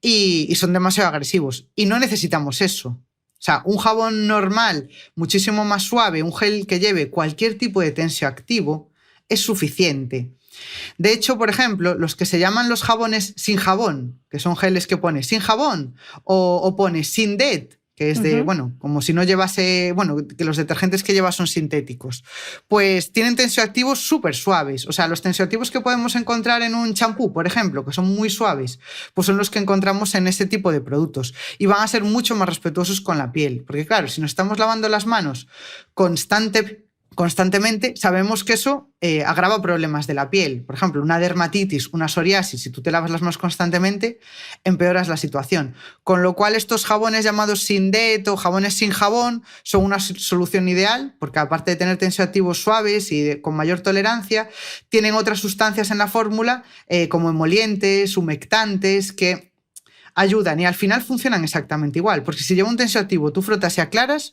y son demasiado agresivos. Y no necesitamos eso. O sea, un jabón normal, muchísimo más suave, un gel que lleve cualquier tipo de tensioactivo, es suficiente. De hecho, por ejemplo, los que se llaman los jabones sin jabón, que son geles que pone sin jabón o pone sin DET, que es de, bueno, como si no llevase, bueno, que los detergentes que lleva son sintéticos, pues tienen tensioactivos súper suaves. O sea, los tensioactivos que podemos encontrar en un champú, por ejemplo, que son muy suaves, pues son los que encontramos en este tipo de productos y van a ser mucho más respetuosos con la piel. Porque claro, si nos estamos lavando las manos constantemente, sabemos que eso agrava problemas de la piel. Por ejemplo, una dermatitis, una psoriasis, si tú te lavas las manos constantemente, empeoras la situación. Con lo cual, estos jabones llamados sin DET o jabones sin jabón son una solución ideal, porque aparte de tener tensioactivos suaves y con mayor tolerancia, tienen otras sustancias en la fórmula, como emolientes, humectantes, que ayudan y al final funcionan exactamente igual. Porque si lleva un tensioactivo, tú frotas y aclaras,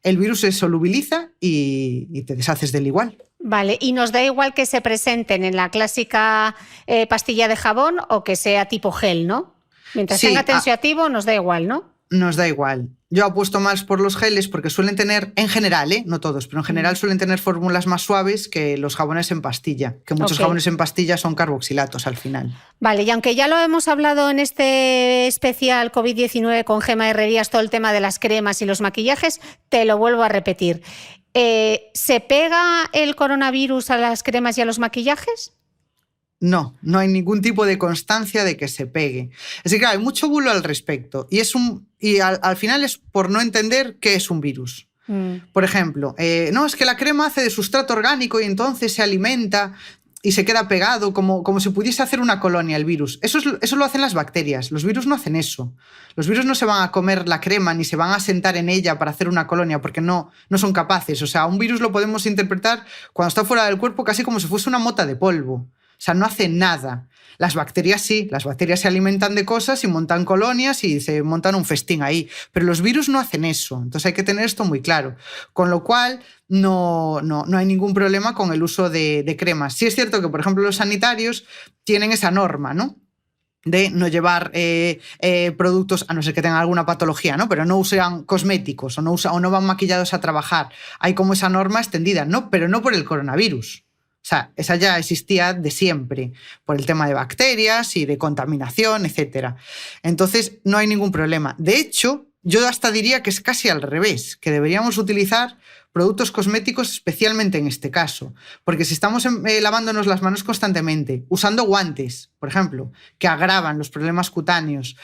el virus se solubiliza y te deshaces del igual. Vale, y nos da igual que se presenten en la clásica pastilla de jabón o que sea tipo gel, ¿no? Mientras tenga tensioactivo nos da igual, ¿no? Nos da igual. Yo apuesto más por los geles porque suelen tener, en general, no todos, pero en general suelen tener fórmulas más suaves que los jabones en pastilla, que muchos jabones en pastilla son carboxilatos al final. Vale, y aunque ya lo hemos hablado en este especial COVID-19 con Gemma Herrerías, todo el tema de las cremas y los maquillajes, te lo vuelvo a repetir. ¿Se pega el coronavirus a las cremas y a los maquillajes? No hay ningún tipo de constancia de que se pegue. Es que claro, hay mucho bulo al respecto y al final es por no entender qué es un virus. Por ejemplo, no, es que la crema hace de sustrato orgánico y entonces se alimenta y se queda pegado como si pudiese hacer una colonia el virus. Eso lo hacen las bacterias. Los virus no hacen eso. Los virus no se van a comer la crema ni se van a sentar en ella para hacer una colonia porque no son capaces. O sea, un virus lo podemos interpretar cuando está fuera del cuerpo casi como si fuese una mota de polvo. sea, no hace nada. Las bacterias sí, las bacterias se alimentan de cosas y montan colonias y se montan un festín ahí, pero los virus no hacen eso, entonces hay que tener esto muy claro, con lo cual no hay ningún problema con el uso de cremas. Sí es cierto que, por ejemplo, los sanitarios tienen esa norma, ¿no?, de no llevar productos, a no ser que tengan alguna patología, ¿no?, pero no usan cosméticos o no van maquillados a trabajar. Hay como esa norma extendida, ¿no?, pero no por el coronavirus. O sea, esa ya existía de siempre, por el tema de bacterias y de contaminación, etc. Entonces, no hay ningún problema. De hecho, yo hasta diría que es casi al revés, que deberíamos utilizar productos cosméticos especialmente en este caso, porque si estamos lavándonos las manos constantemente, usando guantes, por ejemplo, que agravan los problemas cutáneos,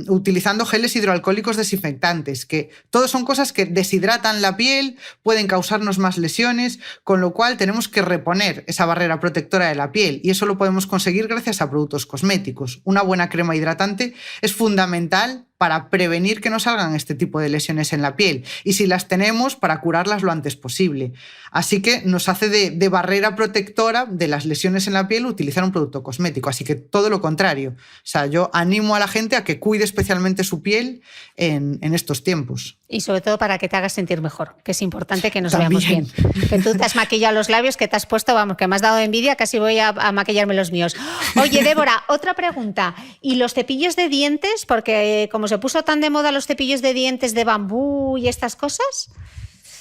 utilizando geles hidroalcohólicos desinfectantes, que todos son cosas que deshidratan la piel, pueden causarnos más lesiones, con lo cual tenemos que reponer esa barrera protectora de la piel y eso lo podemos conseguir gracias a productos cosméticos. Una buena crema hidratante es fundamental para prevenir que no salgan este tipo de lesiones en la piel y si las tenemos, para curarlas lo antes posible. Así que nos hace de barrera protectora de las lesiones en la piel utilizar un producto cosmético, así que todo lo contrario. O sea, yo animo a la gente a que cuide especialmente su piel en estos tiempos. Y sobre todo para que te hagas sentir mejor, que es importante que nos veamos bien. Que tú te has maquillado los labios, que te has puesto, vamos, que me has dado envidia, casi voy a maquillarme los míos. Oye, Débora, otra pregunta. ¿Y los cepillos de dientes? Porque como se puso tan de moda los cepillos de dientes de bambú y estas cosas.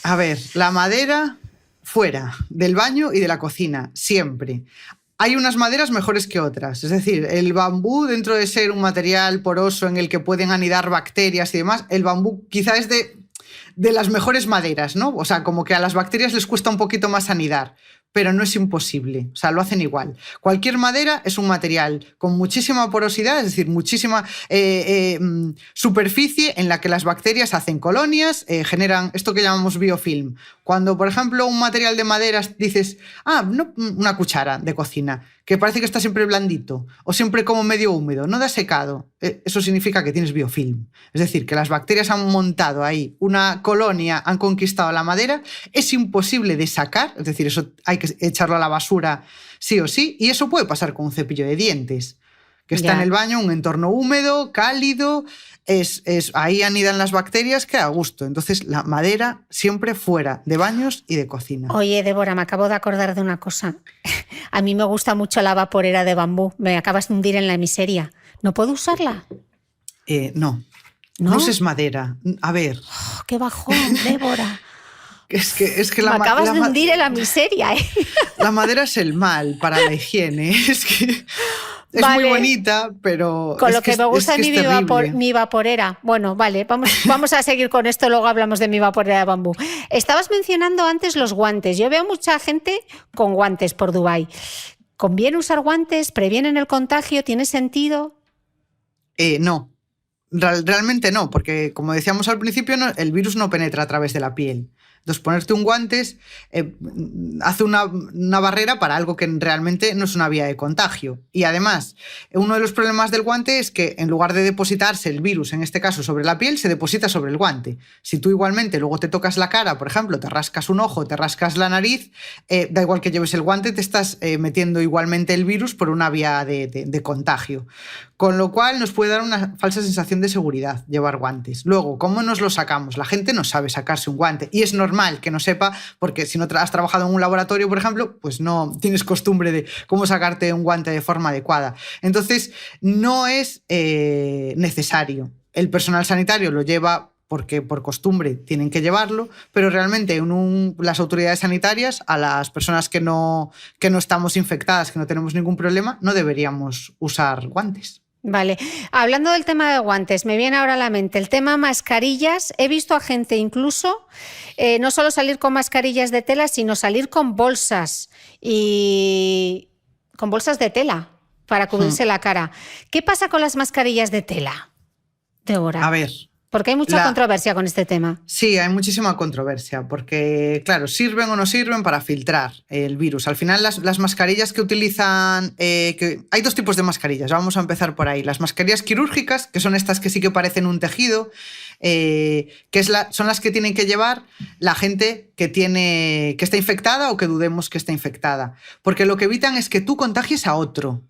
A ver, la madera fuera del baño y de la cocina, siempre. Hay unas maderas mejores que otras, es decir, el bambú, dentro de ser un material poroso en el que pueden anidar bacterias y demás, el bambú quizá es de las mejores maderas, ¿no? O sea, como que a las bacterias les cuesta un poquito más anidar, pero no es imposible, o sea, lo hacen igual. Cualquier madera es un material con muchísima porosidad, es decir, muchísima superficie en la que las bacterias hacen colonias, generan esto que llamamos biofilm. Cuando, por ejemplo, un material de madera dices, no, una cuchara de cocina, que parece que está siempre blandito o siempre como medio húmedo, no da secado, eso significa que tienes biofilm. Es decir, que las bacterias han montado ahí una colonia, han conquistado la madera, es imposible de sacar, es decir, eso hay que echarlo a la basura sí o sí, y eso puede pasar con un cepillo de dientes, que está en el baño, un entorno húmedo, cálido, ahí anidan las bacterias, que a gusto. Entonces, la madera siempre fuera de baños y de cocina. Oye, Débora, me acabo de acordar de una cosa. A mí me gusta mucho la vaporera de bambú. Me acabas de hundir en la miseria. ¿No puedo usarla? No. No uses madera. A ver. Oh, ¡qué bajón, Débora! Es que me acabas de hundir en la miseria, ¿eh? La madera es el mal para la higiene. Es que... Es muy bonita, pero... Con lo que me gusta mi vaporera. Bueno, vale, vamos a seguir con esto, luego hablamos de mi vaporera de bambú. Estabas mencionando antes los guantes. Yo veo mucha gente con guantes por Dubái. ¿Conviene usar guantes? ¿Previenen el contagio? ¿Tiene sentido? No. Realmente no, porque como decíamos al principio, el virus no penetra a través de la piel. Entonces, ponerte un guantes hace una barrera para algo que realmente no es una vía de contagio. Y además, uno de los problemas del guante es que en lugar de depositarse el virus, en este caso sobre la piel, se deposita sobre el guante. Si tú igualmente luego te tocas la cara, por ejemplo, te rascas un ojo, te rascas la nariz, da igual que lleves el guante, te estás metiendo igualmente el virus por una vía de contagio. Con lo cual nos puede dar una falsa sensación de seguridad llevar guantes. Luego, ¿cómo nos los sacamos? La gente no sabe sacarse un guante y es normal que no sepa, porque si no has trabajado en un laboratorio, por ejemplo, pues no tienes costumbre de cómo sacarte un guante de forma adecuada. Entonces, no es necesario. El personal sanitario lo lleva porque por costumbre tienen que llevarlo, pero realmente las autoridades sanitarias, a las personas que no estamos infectadas, que no tenemos ningún problema, no deberíamos usar guantes. Vale, hablando del tema de guantes, me viene ahora a la mente el tema mascarillas. He visto a gente incluso no solo salir con mascarillas de tela, sino salir con bolsas y con bolsas de tela para cubrirse la cara. ¿Qué pasa con las mascarillas de tela, Débora? A ver, Porque hay mucha controversia con este tema. Sí, hay muchísima controversia, porque, claro, sirven o no sirven para filtrar el virus. Al final, las mascarillas que utilizan... hay dos tipos de mascarillas, vamos a empezar por ahí. Las mascarillas quirúrgicas, que son estas que sí que parecen un tejido, son las que tienen que llevar la gente que está infectada o que dudemos que está infectada. Porque lo que evitan es que tú contagies a otro.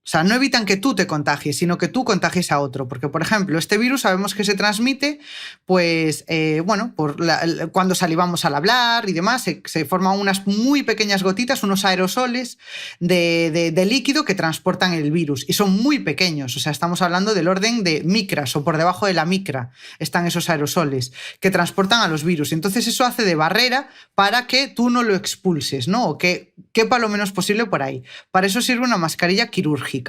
O sea, no evitan que tú te contagies, sino que tú contagies a otro. Porque, por ejemplo, este virus sabemos que se transmite, pues, cuando salivamos al hablar y demás, se forman unas muy pequeñas gotitas, unos aerosoles de líquido que transportan el virus. Y son muy pequeños, o sea, estamos hablando del orden de micras o por debajo de la micra están esos aerosoles que transportan a los virus. Entonces eso hace de barrera para que tú no lo expulses, ¿no? O que quepa lo menos posible por ahí. Para eso sirve una mascarilla quirúrgica.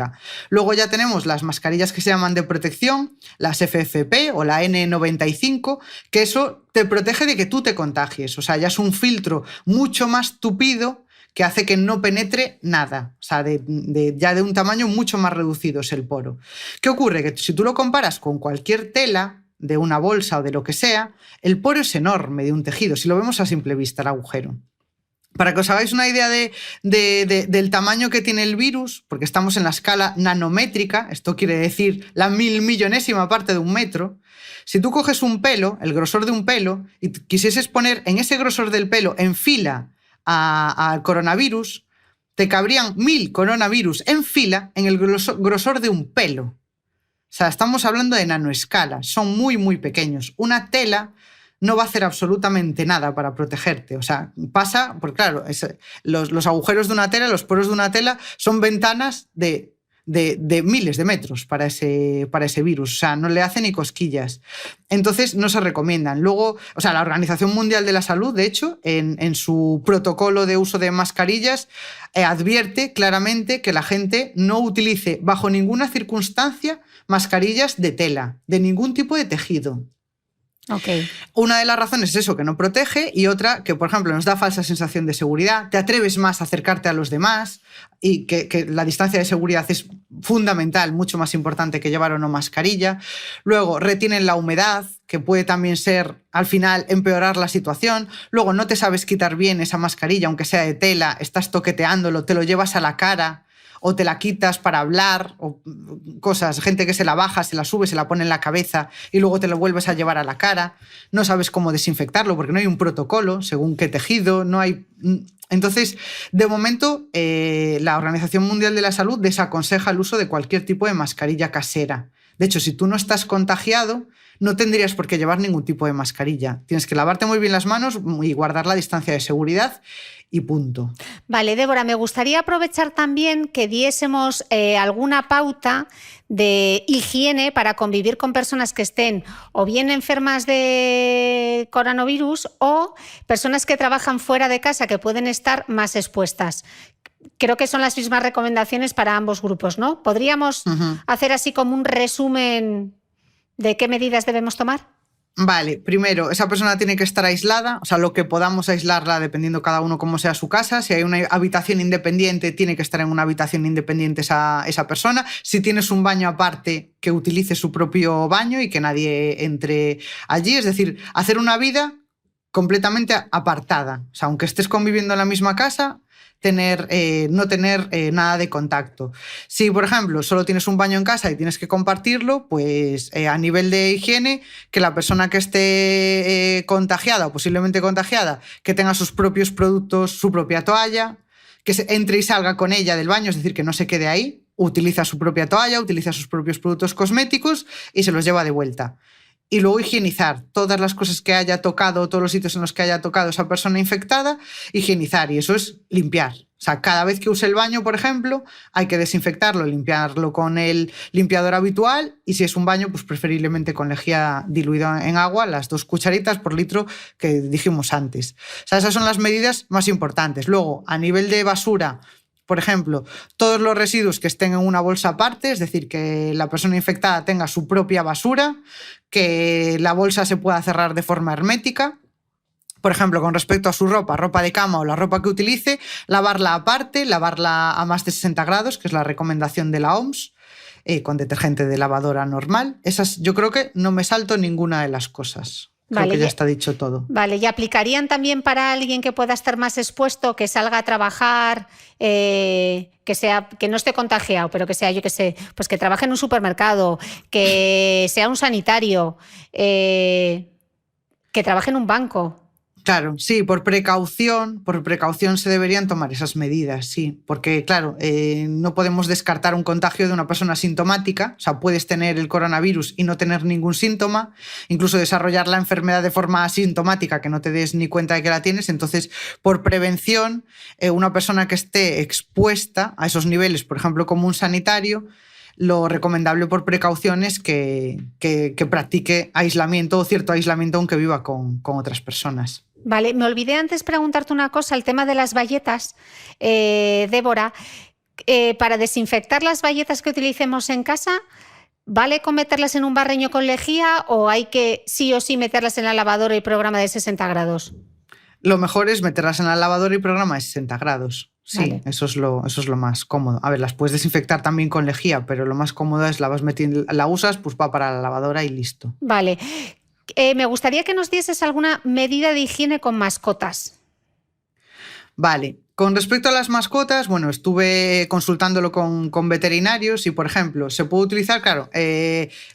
Luego ya tenemos las mascarillas que se llaman de protección, las FFP o la N95, que eso te protege de que tú te contagies. O sea, ya es un filtro mucho más tupido que hace que no penetre nada. O sea, ya de un tamaño mucho más reducido es el poro. ¿Qué ocurre? Que si tú lo comparas con cualquier tela de una bolsa o de lo que sea, el poro es enorme de un tejido, si lo vemos a simple vista, el agujero. Para que os hagáis una idea del tamaño que tiene el virus, porque estamos en la escala nanométrica, esto quiere decir la 1000.000.000ª parte de un metro, si tú coges un pelo, el grosor de un pelo, y quisieses poner en ese grosor del pelo en fila al coronavirus, te cabrían 1000 coronavirus en fila en el grosor de un pelo. O sea, estamos hablando de nanoescala, son muy, muy pequeños. Una tela no va a hacer absolutamente nada para protegerte. O sea, pasa, porque claro, los agujeros de una tela, los poros de una tela son ventanas de miles de metros para ese virus. O sea, no le hace ni cosquillas. Entonces, no se recomiendan. Luego, o sea, la Organización Mundial de la Salud, de hecho, en su protocolo de uso de mascarillas, advierte claramente que la gente no utilice bajo ninguna circunstancia mascarillas de tela, de ningún tipo de tejido. Okay. Una de las razones es eso, que no protege, y otra que, por ejemplo, nos da falsa sensación de seguridad, te atreves más a acercarte a los demás y que la distancia de seguridad es fundamental, mucho más importante que llevar o no mascarilla. Luego, retienen la humedad, que puede también ser, al final, empeorar la situación. Luego, no te sabes quitar bien esa mascarilla, aunque sea de tela, estás toqueteándolo, te lo llevas a la cara o te la quitas para hablar, o cosas, gente que se la baja, se la sube, se la pone en la cabeza y luego te lo vuelves a llevar a la cara. No sabes cómo desinfectarlo porque no hay un protocolo, según qué tejido, no hay... Entonces, de momento, la Organización Mundial de la Salud desaconseja el uso de cualquier tipo de mascarilla casera. De hecho, si tú no estás contagiado, no tendrías por qué llevar ningún tipo de mascarilla. Tienes que lavarte muy bien las manos y guardar la distancia de seguridad y punto. Vale, Débora, me gustaría aprovechar también que diésemos alguna pauta de higiene para convivir con personas que estén o bien enfermas de coronavirus o personas que trabajan fuera de casa que pueden estar más expuestas. Creo que son las mismas recomendaciones para ambos grupos, ¿no? ¿Podríamos hacer así como un resumen de qué medidas debemos tomar? Vale, primero, esa persona tiene que estar aislada, o sea, lo que podamos aislarla dependiendo cada uno cómo sea su casa. Si hay una habitación independiente, tiene que estar en una habitación independiente esa persona. Si tienes un baño aparte, que utilice su propio baño y que nadie entre allí. Es decir, hacer una vida completamente apartada. O sea, aunque estés conviviendo en la misma casa, no tener nada de contacto. Si, por ejemplo, solo tienes un baño en casa y tienes que compartirlo, pues a nivel de higiene, que la persona que esté contagiada o posiblemente contagiada, que tenga sus propios productos, su propia toalla, que entre y salga con ella del baño, es decir, que no se quede ahí, utiliza su propia toalla, utiliza sus propios productos cosméticos y se los lleva de vuelta. Y luego higienizar todas las cosas que haya tocado, todos los sitios en los que haya tocado esa persona infectada, higienizar, y eso es limpiar. O sea, cada vez que use el baño, por ejemplo, hay que desinfectarlo, limpiarlo con el limpiador habitual, y si es un baño, pues preferiblemente con lejía diluida en agua, las 2 cucharitas por litro que dijimos antes. O sea, esas son las medidas más importantes. Luego, a nivel de basura, por ejemplo, todos los residuos que estén en una bolsa aparte, es decir, que la persona infectada tenga su propia basura, que la bolsa se pueda cerrar de forma hermética. Por ejemplo, con respecto a su ropa de cama o la ropa que utilice, lavarla aparte, lavarla a más de 60 grados, que es la recomendación de la OMS. con detergente de lavadora normal. Esas yo creo que no me salto ninguna de las cosas. Creo Vale, que ya está dicho todo. Vale, ¿y aplicarían también para alguien que pueda estar más expuesto, que salga a trabajar, que no esté contagiado, pero que sea, yo qué sé, pues que trabaje en un supermercado, que sea un sanitario, que trabaje en un banco? Claro, sí, por precaución se deberían tomar esas medidas, sí, porque claro, no podemos descartar un contagio de una persona asintomática, o sea, puedes tener el coronavirus y no tener ningún síntoma, incluso desarrollar la enfermedad de forma asintomática que no te des ni cuenta de que la tienes. Entonces, por prevención, una persona que esté expuesta a esos niveles, por ejemplo, como un sanitario, lo recomendable por precaución es que practique aislamiento o cierto aislamiento aunque viva con otras personas. Vale, me olvidé antes preguntarte una cosa, el tema de las bayetas, Débora. Para desinfectar las bayetas que utilicemos en casa, ¿vale con meterlas en un barreño con lejía o hay que sí o sí meterlas en la lavadora y programa de 60 grados? Lo mejor es meterlas en la lavadora y programa de 60 grados. Sí, vale. Eso es lo más cómodo. A ver, las puedes desinfectar también con lejía, pero lo más cómodo es la usas, pues va para la lavadora y listo. Vale. Me gustaría que nos dieses alguna medida de higiene con mascotas. Vale. Con respecto a las mascotas, bueno, estuve consultándolo con veterinarios y, por ejemplo, se puede utilizar, claro,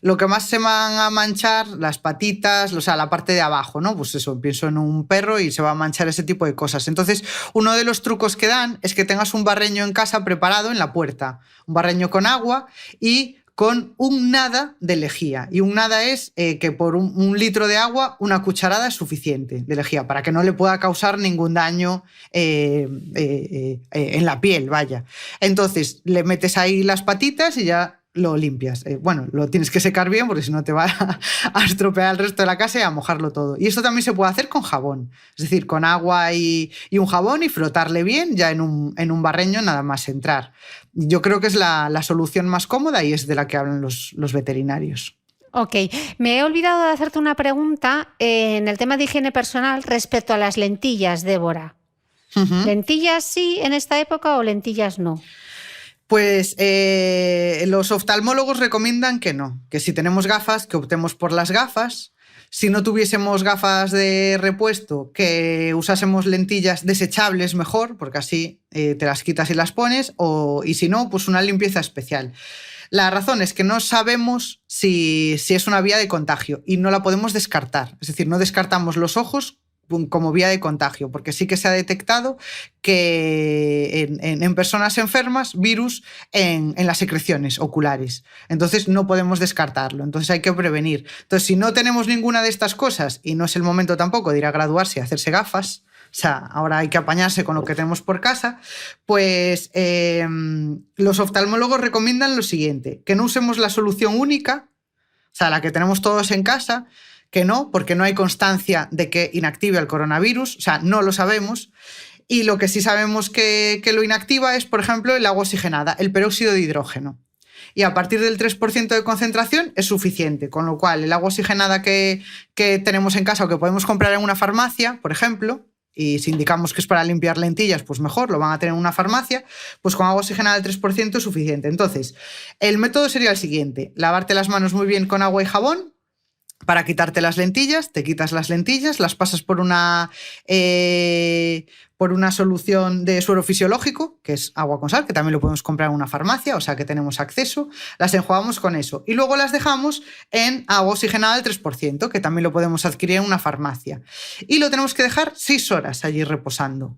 lo que más se van a manchar, las patitas, o sea, la parte de abajo, ¿no? Pues eso, pienso en un perro y se va a manchar ese tipo de cosas. Entonces, uno de los trucos que dan es que tengas un barreño en casa preparado en la puerta, un barreño con agua y con un nada de lejía. Y un nada es que por un litro de agua, una cucharada es suficiente de lejía para que no le pueda causar ningún daño en la piel, vaya. Entonces, le metes ahí las patitas y ya lo limpias. Bueno, lo tienes que secar bien porque si no te va a estropear el resto de la casa y a mojarlo todo. Y esto también se puede hacer con jabón, es decir, con agua y un jabón y frotarle bien ya en un barreño nada más entrar. Yo creo que es la solución más cómoda y es de la que hablan los veterinarios. Ok, me he olvidado de hacerte una pregunta en el tema de higiene personal respecto a las lentillas, Débora. Uh-huh. ¿Lentillas sí en esta época o lentillas no? Pues los oftalmólogos recomiendan que no, que si tenemos gafas, que optemos por las gafas. Si no tuviésemos gafas de repuesto, que usásemos lentillas desechables mejor, porque así te las quitas y las pones, y si no, pues una limpieza especial. La razón es que no sabemos si es una vía de contagio y no la podemos descartar. Es decir, no descartamos los ojos como vía de contagio, porque sí que se ha detectado que en personas enfermas virus en las secreciones oculares. Entonces no podemos descartarlo, entonces hay que prevenir. Entonces, si no tenemos ninguna de estas cosas y no es el momento tampoco de ir a graduarse y hacerse gafas, o sea, ahora hay que apañarse con lo que tenemos por casa, pues los oftalmólogos recomiendan lo siguiente, que no usemos la solución única, o sea, la que tenemos todos en casa, que no, porque no hay constancia de que inactive el coronavirus, o sea, no lo sabemos. Y lo que sí sabemos que lo inactiva es, por ejemplo, el agua oxigenada, el peróxido de hidrógeno. Y a partir del 3% de concentración es suficiente, con lo cual el agua oxigenada que tenemos en casa o que podemos comprar en una farmacia, por ejemplo, y si indicamos que es para limpiar lentillas, pues mejor, lo van a tener en una farmacia, pues con agua oxigenada del 3% es suficiente. Entonces, el método sería el siguiente: lavarte las manos muy bien con agua y jabón, para quitarte las lentillas, te quitas las lentillas, las pasas por una solución de suero fisiológico, que es agua con sal, que también lo podemos comprar en una farmacia, o sea que tenemos acceso, las enjuagamos con eso y luego las dejamos en agua oxigenada del 3%, que también lo podemos adquirir en una farmacia. Y lo tenemos que dejar 6 horas allí reposando.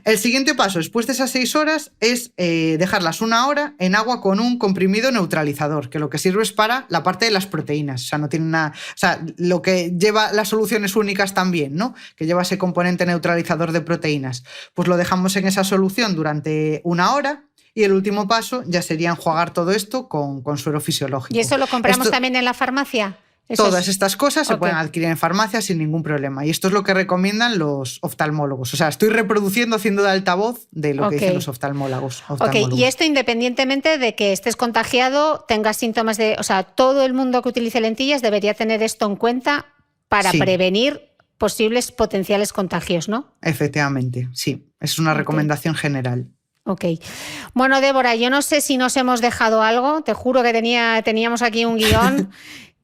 El siguiente paso, después de esas 6 horas, es dejarlas 1 hora en agua con un comprimido neutralizador, que lo que sirve es para la parte de las proteínas. O sea, no tiene nada. O sea, lo que lleva las soluciones únicas también, ¿no? Que lleva ese componente neutralizador de proteínas. Pues lo dejamos en esa solución durante 1 hora. Y el último paso ya sería enjuagar todo esto con suero fisiológico. ¿Y eso lo compramos también en la farmacia? Todas estas cosas se pueden adquirir en farmacias sin ningún problema. Y esto es lo que recomiendan los oftalmólogos. O sea, estoy reproduciendo, haciendo de altavoz de lo que dicen los oftalmólogos. Ok, y esto independientemente de que estés contagiado, tengas síntomas de... O sea, todo el mundo que utilice lentillas debería tener esto en cuenta para prevenir posibles potenciales contagios, ¿no? Efectivamente, sí. Es una recomendación general. Ok. Bueno, Débora, yo no sé si nos hemos dejado algo. Te juro que teníamos aquí un guión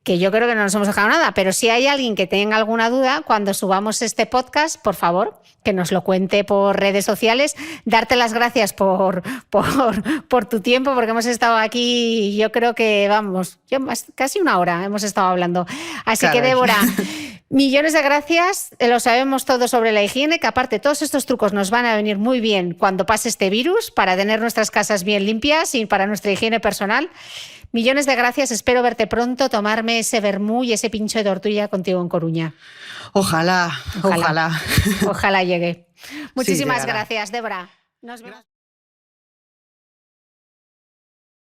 que yo creo que no nos hemos dejado nada, pero si hay alguien que tenga alguna duda, cuando subamos este podcast, por favor, que nos lo cuente por redes sociales. Darte las gracias por tu tiempo, porque hemos estado aquí, yo creo que, vamos, casi una hora hemos estado hablando. Así que, Débora, millones de gracias. Lo sabemos todo sobre la higiene, que aparte todos estos trucos nos van a venir muy bien cuando pase este virus, para tener nuestras casas bien limpias y para nuestra higiene personal. Millones de gracias, espero verte pronto, tomarme ese vermú y ese pincho de tortilla contigo en Coruña. Ojalá. Ojalá llegue. Muchísimas gracias, Débora. Nos vemos.